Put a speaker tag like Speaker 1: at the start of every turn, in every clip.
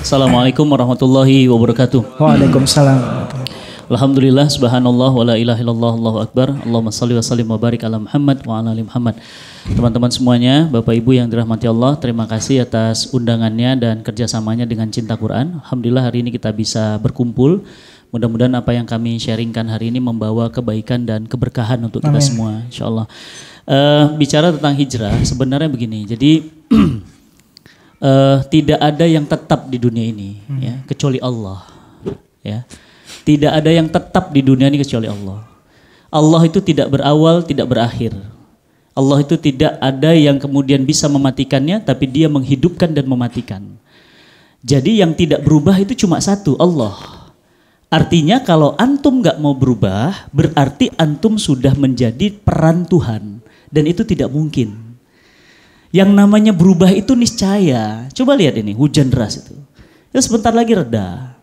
Speaker 1: Assalamualaikum warahmatullahi wabarakatuh.
Speaker 2: Waalaikumsalam.
Speaker 1: Alhamdulillah, subhanallah, wa la ilaha illallah, Allahu akbar. Allahumma salli wa sallim wa barik ala Muhammad wa ala ali Muhammad. Teman-teman semuanya, Bapak Ibu yang dirahmati Allah, terima kasih atas undangannya dan kerjasamanya dengan Cinta Quran. Alhamdulillah hari ini kita bisa berkumpul. Mudah-mudahan apa yang kami sharingkan hari ini membawa kebaikan dan keberkahan untuk kita semua, insyaallah. Bicara tentang hijrah, sebenarnya begini, jadi tidak ada yang tetap di dunia ini, ya, kecuali Allah, ya. Tidak ada yang tetap di dunia ini kecuali Allah. Allah itu tidak berawal, tidak berakhir. Allah itu tidak ada yang kemudian bisa mematikannya, tapi Dia menghidupkan dan mematikan. Jadi yang tidak berubah itu cuma satu, Allah. Artinya kalau antum gak mau berubah, berarti antum sudah menjadi peran Tuhan. Dan itu tidak mungkin. Yang namanya berubah itu niscaya. Coba lihat ini, hujan deras itu. Ya sebentar lagi reda.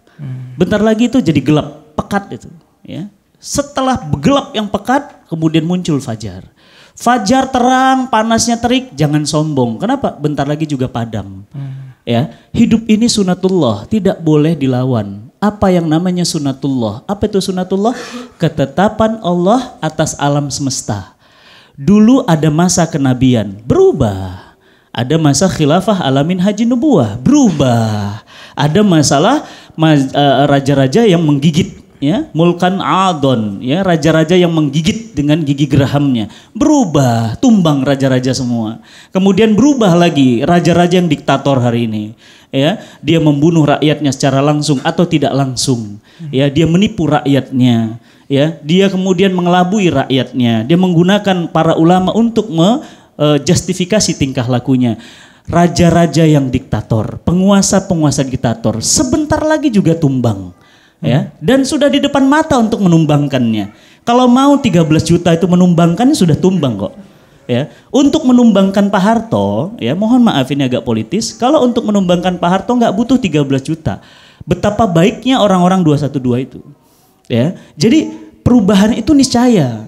Speaker 1: Bentar lagi itu jadi gelap, pekat itu. Ya. Setelah gelap yang pekat, kemudian muncul fajar. Fajar terang, panasnya terik, jangan sombong. Kenapa? Bentar lagi juga padam. Ya, hidup ini sunatullah, tidak boleh dilawan. Apa yang namanya sunatullah? Apa itu sunatullah? Ketetapan Allah atas alam semesta. Dulu ada masa kenabian, berubah. Ada masa khilafah alamin haji nubuah, berubah. Ada masalah raja-raja yang menggigit, ya, mulkan adon, ya, raja-raja yang menggigit dengan gigi gerahamnya, berubah, tumbang raja-raja semua. Kemudian berubah lagi raja-raja yang diktator hari ini, ya, dia membunuh rakyatnya secara langsung atau tidak langsung, ya, dia menipu rakyatnya, ya, dia kemudian mengelabui rakyatnya, dia menggunakan para ulama untuk justifikasi tingkah lakunya. Raja-raja yang diktator, penguasa-penguasa diktator, sebentar lagi juga tumbang. Ya, dan sudah di depan mata untuk menumbangkannya. Kalau mau 13 juta itu menumbangkannya sudah tumbang kok. Ya, untuk menumbangkan Pak Harto, ya, mohon maaf ini agak politis. Kalau untuk menumbangkan Pak Harto nggak butuh 13 juta. Betapa baiknya orang-orang 212 itu. Ya, jadi perubahan itu niscaya.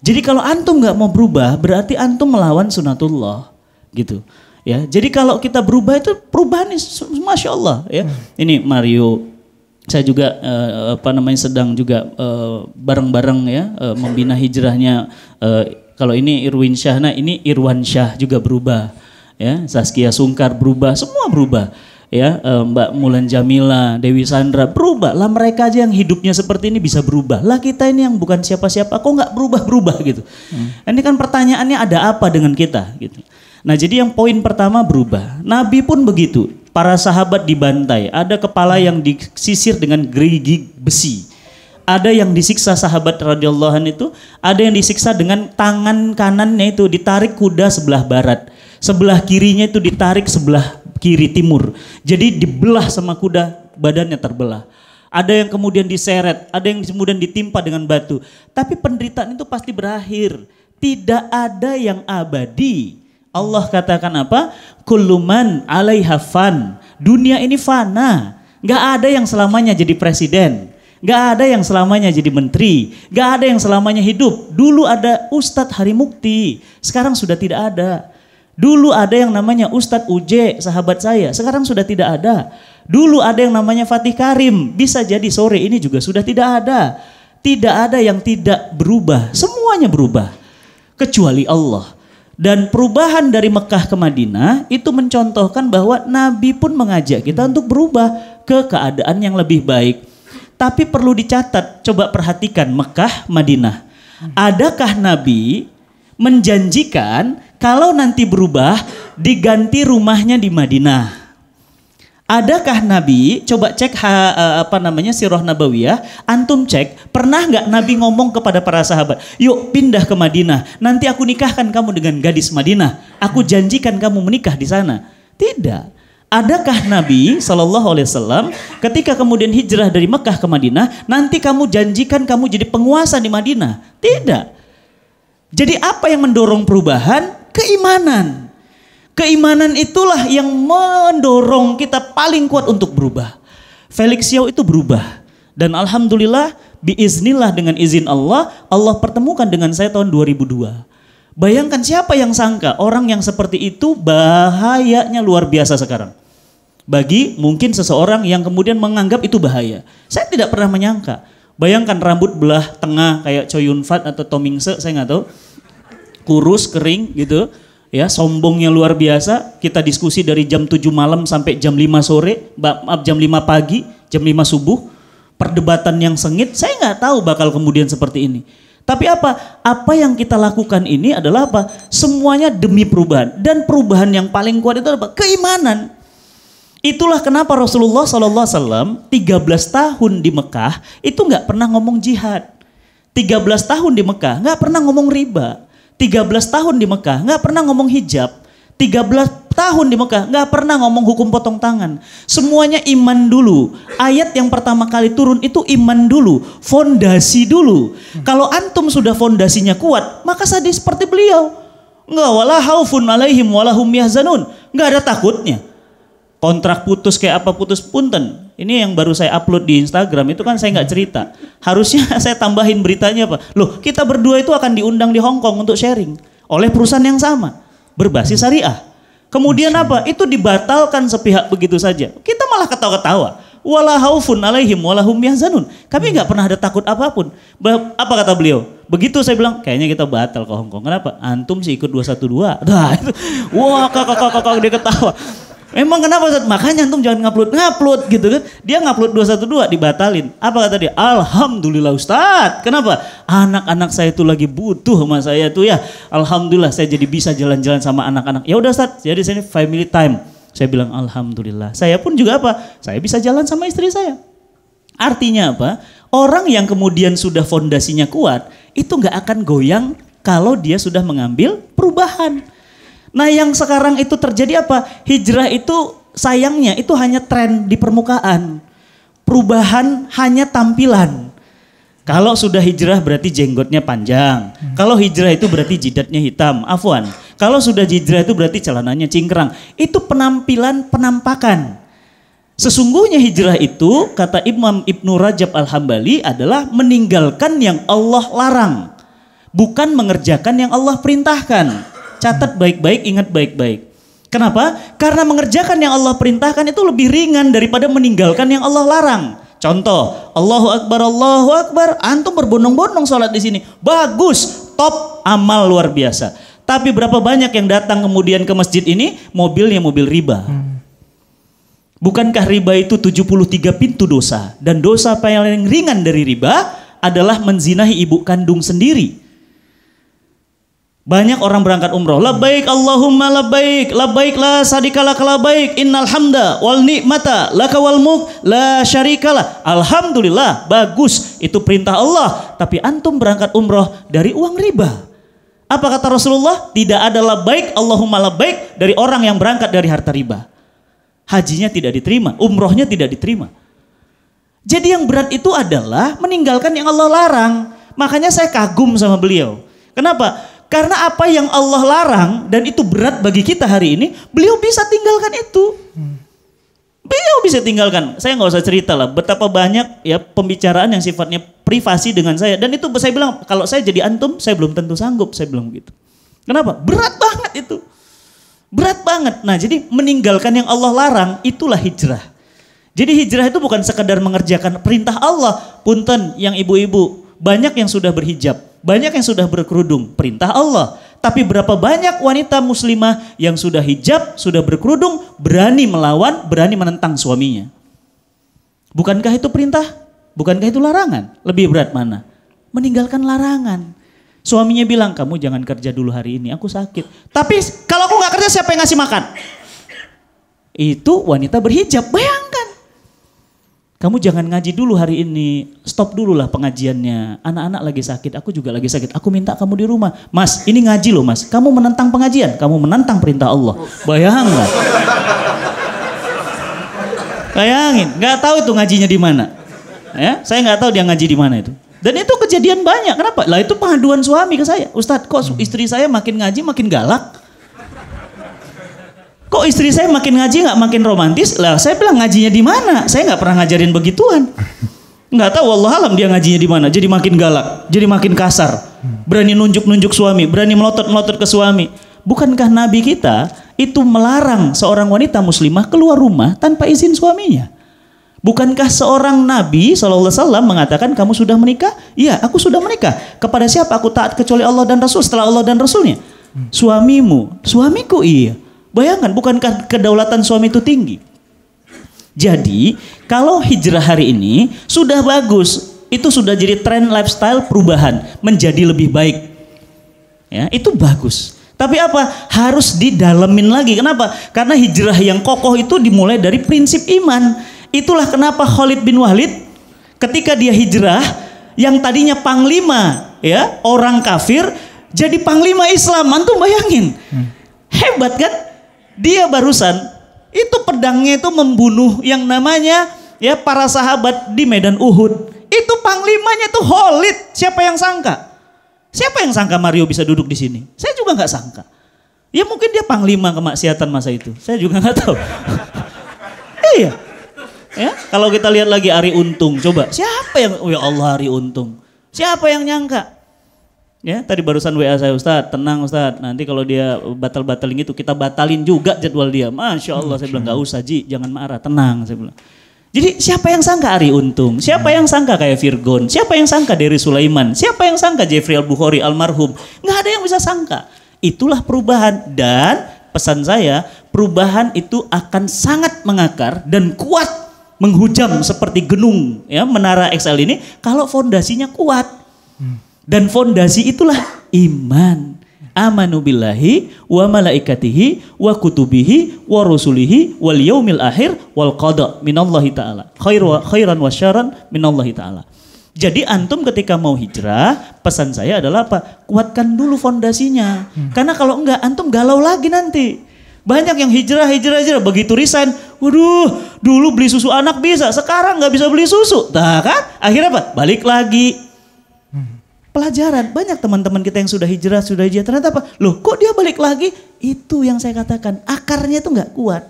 Speaker 1: Jadi kalau antum nggak mau berubah, berarti antum melawan sunatullah, gitu. Ya, jadi kalau kita berubah itu perubahan, masya Allah. Ya, ini Mario. Saya juga sedang juga bareng-bareng, ya, membina hijrahnya. Kalau ini Irwin Syah, nah ini Irwan Syah juga berubah, ya. Saskia Sungkar berubah, semua berubah, ya. Mbak Mulan Jamila, Dewi Sandra berubah. Lah mereka aja yang hidupnya seperti ini bisa berubah. Lah kita ini yang bukan siapa-siapa kok nggak berubah-berubah gitu. Ini kan pertanyaannya ada apa dengan kita gitu. Nah jadi yang poin pertama berubah. Nabi pun begitu. Para sahabat dibantai. Ada kepala yang disisir dengan gerigi besi. Ada yang disiksa sahabat radhiyallahu anhu itu. Ada yang disiksa dengan tangan kanannya itu ditarik kuda sebelah barat. Sebelah kirinya itu ditarik sebelah kiri timur. Jadi dibelah sama kuda, badannya terbelah. Ada yang kemudian diseret. Ada yang kemudian ditimpa dengan batu. Tapi penderitaan itu pasti berakhir. Tidak ada yang abadi. Allah katakan apa? Kulluman 'alaiha fan. Dunia ini fana. Gak ada yang selamanya jadi presiden. Gak ada yang selamanya jadi menteri. Gak ada yang selamanya hidup. Dulu ada Ustadz Harimukti. Sekarang sudah tidak ada. Dulu ada yang namanya Ustadz UJ, sahabat saya. Sekarang sudah tidak ada. Dulu ada yang namanya Fatih Karim. Bisa jadi sore ini juga sudah tidak ada. Tidak ada yang tidak berubah. Semuanya berubah. Kecuali Allah. Dan perubahan dari Mekah ke Madinah itu mencontohkan bahwa Nabi pun mengajak kita untuk berubah ke keadaan yang lebih baik. Tapi perlu dicatat, coba perhatikan Mekah, Madinah. Adakah Nabi menjanjikan kalau nanti berubah diganti rumahnya di Madinah? Adakah Nabi, coba cek Sirah Nabawiyah, antum cek, pernah nggak Nabi ngomong kepada para sahabat, yuk pindah ke Madinah, nanti aku nikahkan kamu dengan gadis Madinah, aku janjikan kamu menikah di sana? Tidak. Adakah Nabi SAW ketika kemudian hijrah dari Mekah ke Madinah, nanti kamu janjikan kamu jadi penguasa di Madinah? Tidak. Jadi apa yang mendorong perubahan? Keimanan. Keimanan itulah yang mendorong kita paling kuat untuk berubah. Felix Yao itu berubah. Dan alhamdulillah, biiznillah dengan izin Allah, Allah pertemukan dengan saya tahun 2002. Bayangkan siapa yang sangka orang yang seperti itu bahayanya luar biasa sekarang. Bagi mungkin seseorang yang kemudian menganggap itu bahaya. Saya tidak pernah menyangka. Bayangkan rambut belah tengah kayak Chow Yun Fat atau Tom Mingse, saya nggak tahu. Kurus, kering gitu. Ya, sombongnya luar biasa. Kita diskusi dari jam 7 malam sampai jam 5 sore, jam 5 pagi, jam 5 subuh. Perdebatan yang sengit, saya nggak tahu bakal kemudian seperti ini. Tapi apa? Apa yang kita lakukan ini adalah apa? Semuanya demi perubahan. Dan perubahan yang paling kuat itu apa? Keimanan. Itulah kenapa Rasulullah SAW 13 tahun di Mekah itu nggak pernah ngomong jihad. 13 tahun di Mekah nggak pernah ngomong riba. 13 tahun di Mekah nggak pernah ngomong hijab. 13 tahun di Mekah nggak pernah ngomong hukum potong tangan. Semuanya iman dulu. Ayat yang pertama kali turun itu iman dulu. Fondasi dulu. Kalau antum sudah fondasinya kuat, maka sadar seperti beliau. Nggak, wala haufun alaihim walahum yahzanun. Nggak ada takutnya. Kontrak putus kayak apa putus punten. Ini yang baru saya upload di Instagram itu kan saya nggak cerita. Harusnya saya tambahin beritanya apa? Loh, kita berdua itu akan diundang di Hong Kong untuk sharing oleh perusahaan yang sama berbasis syariah. Kemudian apa? Itu dibatalkan sepihak begitu saja. Kita malah ketawa-ketawa. Wala haufun alaihim walahum yahzanun. Kami nggak pernah ada takut apapun. Apa kata beliau? Begitu saya bilang, kayaknya kita batal ke Hong Kong. Kenapa? Antum sih ikut 212. Nah, itu. Wah, kakak dia ketawa. Emang kenapa Ustaz? Makanya antum jangan ngupload gitu kan. Dia ngupload 212 dibatalin. Apa kata dia? Alhamdulillah Ustaz. Kenapa? Anak-anak saya itu lagi butuh sama saya tuh ya. Alhamdulillah saya jadi bisa jalan-jalan sama anak-anak. Ya udah Ustaz, jadi sini family time. Saya bilang alhamdulillah. Saya pun juga apa? Saya bisa jalan sama istri saya. Artinya apa? Orang yang kemudian sudah fondasinya kuat, itu nggak akan goyang kalau dia sudah mengambil perubahan. Nah yang sekarang itu terjadi apa? Hijrah itu sayangnya itu hanya tren di permukaan. Perubahan hanya tampilan. Kalau sudah hijrah berarti jenggotnya panjang. Kalau hijrah itu berarti jidatnya hitam. Afwan. Kalau sudah hijrah itu berarti celananya cingkrang. Itu penampilan, penampakan. Sesungguhnya hijrah itu kata Imam Ibnu Rajab Al-Hambali adalah meninggalkan yang Allah larang. Bukan mengerjakan yang Allah perintahkan. Catat baik-baik, ingat baik-baik. Kenapa? Karena mengerjakan yang Allah perintahkan itu lebih ringan daripada meninggalkan yang Allah larang. Contoh, Allahu Akbar, antum berbondong-bondong sholat di sini. Bagus, top, amal luar biasa. Tapi berapa banyak yang datang kemudian ke masjid ini, mobilnya mobil riba. Bukankah riba itu 73 pintu dosa? Dan dosa paling ringan dari riba adalah menzinahi ibu kandung sendiri. Banyak orang berangkat umroh. Labbaik Allahumma labbaik. Labbaik la sadika laka labbaik. Innal hamda wal ni'mata laka wal mulk la syarikalah. Alhamdulillah, bagus. Itu perintah Allah. Tapi antum berangkat umroh dari uang riba. Apa kata Rasulullah? Tidak ada labbaik Allahumma labbaik dari orang yang berangkat dari harta riba. Hajinya tidak diterima, umrohnya tidak diterima. Jadi yang berat itu adalah meninggalkan yang Allah larang. Makanya saya kagum sama beliau. Kenapa? Karena apa yang Allah larang dan itu berat bagi kita hari ini, beliau bisa tinggalkan itu. Beliau bisa tinggalkan. Saya nggak usah cerita lah betapa banyak ya pembicaraan yang sifatnya privasi dengan saya. Dan itu saya bilang kalau saya jadi antum saya belum tentu sanggup, saya bilang gitu. Kenapa? Berat banget itu. Berat banget. Nah jadi meninggalkan yang Allah larang itulah hijrah. Jadi hijrah itu bukan sekedar mengerjakan perintah Allah. Punten yang ibu-ibu, banyak yang sudah berhijab, banyak yang sudah berkerudung, perintah Allah. Tapi berapa banyak wanita muslimah yang sudah hijab, sudah berkerudung, berani melawan, berani menentang suaminya. Bukankah itu perintah? Bukankah itu larangan? Lebih berat mana? Meninggalkan larangan. Suaminya bilang, kamu jangan kerja dulu hari ini, aku sakit. Tapi kalau aku gak kerja siapa yang ngasih makan? Itu wanita berhijab, bayangkan. Kamu jangan ngaji dulu hari ini, stop dulu lah pengajiannya. Anak-anak lagi sakit, aku juga lagi sakit. Aku minta kamu di rumah. Mas, ini ngaji loh mas. Kamu menentang pengajian, kamu menentang perintah Allah. Bayangkan. Bayangin, nggak tahu itu ngajinya di mana. Ya, saya nggak tahu dia ngaji di mana itu. Dan itu kejadian banyak. Kenapa? Lah itu pengaduan suami ke saya. Ustadz, kok istri saya makin ngaji makin galak? Kok istri saya makin ngaji nggak makin romantis? Lah saya bilang ngajinya di mana? Saya nggak pernah ngajarin begituan. Nggak tahu, wallahualam dia ngajinya di mana. Jadi makin galak, jadi makin kasar. Berani nunjuk-nunjuk suami, berani melotot-melotot ke suami. Bukankah Nabi kita itu melarang seorang wanita muslimah keluar rumah tanpa izin suaminya. Bukankah seorang Nabi SAW mengatakan kamu sudah menikah? Iya, aku sudah menikah. Kepada siapa aku taat kecuali Allah dan Rasul setelah Allah dan Rasulnya? Suamimu, suamiku iya. Bayangkan, bukankah kedaulatan suami itu tinggi? Jadi kalau hijrah hari ini sudah bagus, itu sudah jadi tren lifestyle perubahan menjadi lebih baik. Ya, itu bagus. Tapi apa? Harus didalemin lagi. Kenapa? Karena hijrah yang kokoh itu dimulai dari prinsip iman. Itulah kenapa Khalid bin Walid ketika dia hijrah yang tadinya panglima ya orang kafir jadi panglima Islam. Antum bayangin. Hebat kan? Dia barusan itu pedangnya itu membunuh yang namanya ya para sahabat di medan Uhud. Itu panglimanya itu Khalid. Siapa yang sangka? Siapa yang sangka Mario bisa duduk di sini? Saya juga nggak sangka. Ya mungkin dia panglima kemaksiatan masa itu. Saya juga nggak tahu. Iya. Ya, kalau kita lihat lagi Ari Untung, coba siapa yang, oh ya Allah Ari Untung, siapa yang nyangka? Ya, tadi barusan WA saya, Ustadz, tenang Ustadz, nanti kalau dia batal-batalin itu kita batalin juga jadwal dia. Masya Allah, saya bilang nggak usah Ji, jangan marah, tenang saya bilang. Jadi siapa yang sangka Ari Untung, siapa yang sangka kayak Virgon, siapa yang sangka Dery Sulaiman, siapa yang sangka Jeffrey Al-Bukhari almarhum, nggak ada yang bisa sangka. Itulah perubahan dan pesan saya, perubahan itu akan sangat mengakar dan kuat. Menghujam seperti gedung ya menara XL ini kalau fondasinya kuat. Dan fondasi itulah iman. Amanu billahi wa malaikatihi wa kutubihi wa rusulihi wal yaumil akhir wal qada minallahi ta'ala. Khairan wa syarran minallahi ta'ala. Jadi antum ketika mau hijrah, pesan saya adalah apa? Kuatkan dulu fondasinya. Karena kalau enggak antum galau lagi nanti. Banyak yang hijrah, begitu resign, waduh, dulu beli susu anak bisa, sekarang nggak bisa beli susu, nah kan? Akhirnya apa? Balik lagi. Pelajaran, banyak teman-teman kita yang sudah hijrah, ternyata apa? Loh, kok dia balik lagi? Itu yang saya katakan, akarnya itu nggak kuat.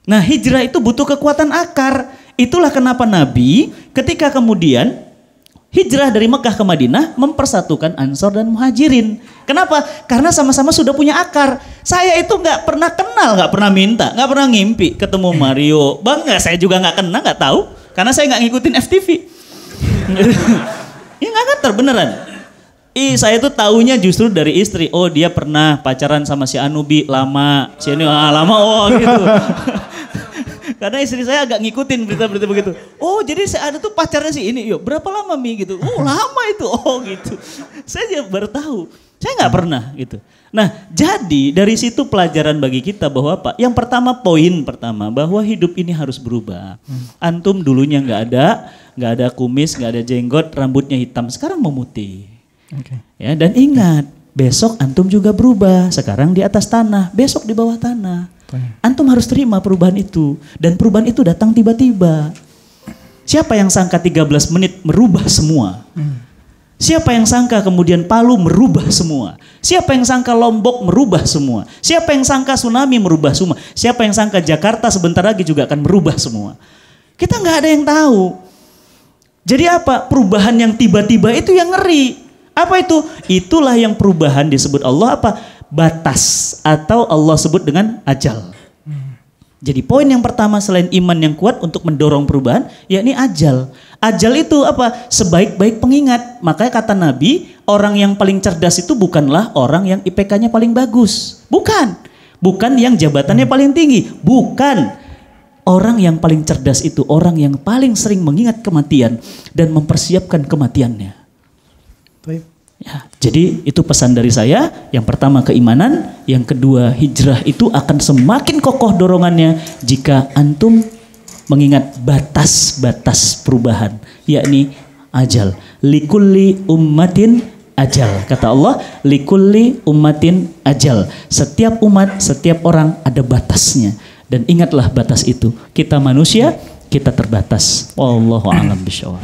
Speaker 1: Nah, hijrah itu butuh kekuatan akar. Itulah kenapa Nabi ketika kemudian hijrah dari Mekah ke Madinah mempersatukan Ansor dan Muhajirin. Kenapa? Karena sama-sama sudah punya akar. Saya itu nggak pernah kenal, nggak pernah minta, nggak pernah ngimpi ketemu Mario. Bangga, saya juga nggak kenal, nggak tahu, karena saya nggak ngikutin FTV. Ya nggak ngerti beneran. Saya itu taunya justru dari istri. Oh dia pernah pacaran sama si Anubi lama, si Anubi lama, oh gitu. Karena istri saya agak ngikutin berita-berita begitu. Oh jadi ada tuh pacarnya si ini, yuk berapa lama Mi gitu? Oh lama itu, oh gitu. Saya baru tahu, saya nggak pernah gitu. Nah jadi dari situ pelajaran bagi kita bahwa apa? Yang pertama poin pertama bahwa hidup ini harus berubah. Antum dulunya nggak ada kumis, nggak ada jenggot, rambutnya hitam, sekarang memutih. Okay. Ya dan ingat besok antum juga berubah. Sekarang di atas tanah, besok di bawah tanah. Antum harus terima perubahan itu. Dan perubahan itu datang tiba-tiba. Siapa yang sangka 13 menit merubah semua? Siapa yang sangka kemudian Palu merubah semua? Siapa yang sangka Lombok merubah semua? Siapa yang sangka tsunami merubah semua? Siapa yang sangka Jakarta sebentar lagi juga akan merubah semua? Kita nggak ada yang tahu. Jadi apa? Perubahan yang tiba-tiba itu yang ngeri. Apa itu? Itulah yang perubahan disebut Allah apa? Batas atau Allah sebut dengan ajal. Jadi poin yang pertama selain iman yang kuat untuk mendorong perubahan, yakni ajal. Ajal itu apa? Sebaik-baik pengingat. Makanya kata Nabi, orang yang paling cerdas itu bukanlah orang yang IPK-nya paling bagus. Bukan. Bukan yang jabatannya paling tinggi. Bukan. Orang yang paling cerdas itu orang yang paling sering mengingat kematian dan mempersiapkan kematiannya. Baik. Ya, jadi itu pesan dari saya. Yang pertama keimanan, yang kedua hijrah itu akan semakin kokoh dorongannya jika antum mengingat batas-batas perubahan, yakni ajal. Likulli ummatin ajal. Kata Allah, likulli ummatin ajal. Setiap umat, setiap orang ada batasnya. Dan ingatlah batas itu. Kita manusia, kita terbatas. Wallahu a'lam bishawab.